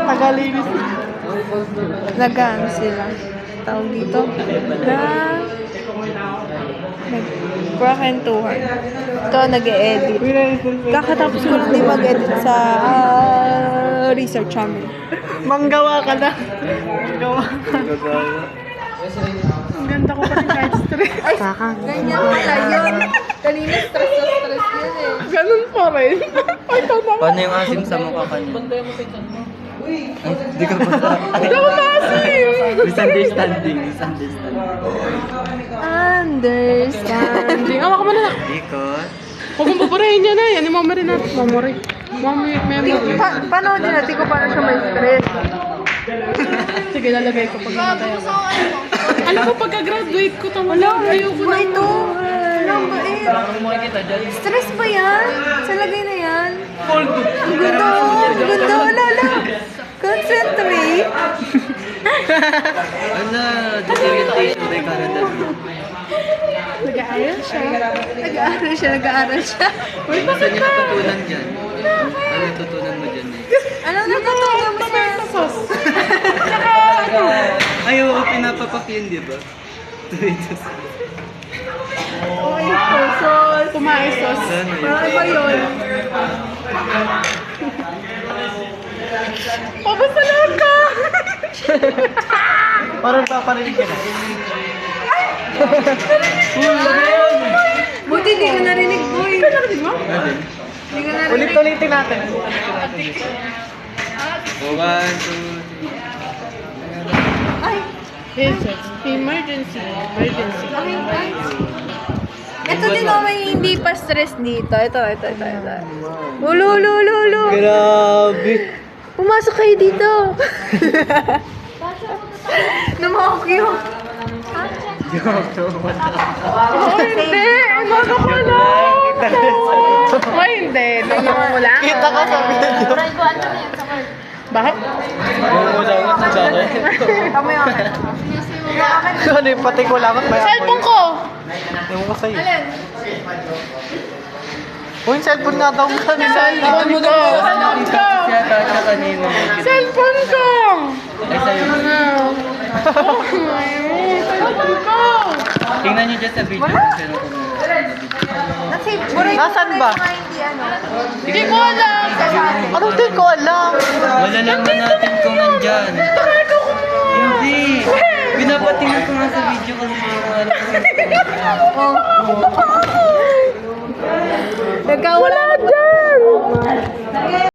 Tagalinis. Nag-ano sila? Tawag dito? Nagkwentuhan. Ito, nag-e-edit. Kakatapos ko lang din mag-edit sa research namin. Manggawa ka na. Manggawa ka. Ang ganda ko pati kahit stress. Ganyan pala yun. Kanina stress na stress yun eh. Ganun pa rin. Ay, tama. Paano yung asim sa mukha kanina? Hindi ka ba? Hindi ako maasim. Misunderstanding. Understanding. Awa ka mo na. Ikot. Huwag mong babarahin niya na. Yan yung memory natin. Memory. Panoodin natin kung paano siya may stress. Sige, lalagay ko pag namatay ako. Alam ko, pagka-graduate ko, tama. Ayoko na. Ito. Walang bait. Stress ba yan? Sa lagay na yan? Ang ganda. Ang ganda. Wala. Concentrate. Ano? Disorientation by Canada. Nag-aaral siya. Nag-aaral siya. Uy, Saan bakit yung ba? natutunan dyan? Ano yung tutunan mo dyan eh? Ano natutunan mo sa... Tomato sauce. Ayaw ko pinapapak yun, di ba? Tomato sauce. Kumain sauce. Ano yun? Parang iba yun. Pabasalan ka! Parang paparinig ka na. Buti di ka narinig, boy. Narinig mo? Ano? Di ka narinig. Ulit-ulitin natin. One, two, Ay, Emergency. ay. Ito din oh, may hindi pa stress dito. Ito. Ulo. Grabe! Pumasok kayo dito. Namahok yun. Oh, hindi. Ano ko lang? Oh, hindi. Tingnan mo lang. Kita ka sa video. Bakit? Tama yung akin. Ano yung pati ko lang at may Cellphone ko! Ewan ko sa'yo. Alin? Yung cellphone nga daw mo kanina. Cellphone ko! Yata siya kanina. Cellphone ko! Ay, sa'yo. Oh my God! Cellphone ko! Tingnan niyo dyan sa video. Nasaan ba? Hindi ko alam! Anong din ko alam? Malalaman natin kung nandyan. Hindi. Pinapatingin ko nga sa video kasi hindi ko alam. Nagkawala dyan!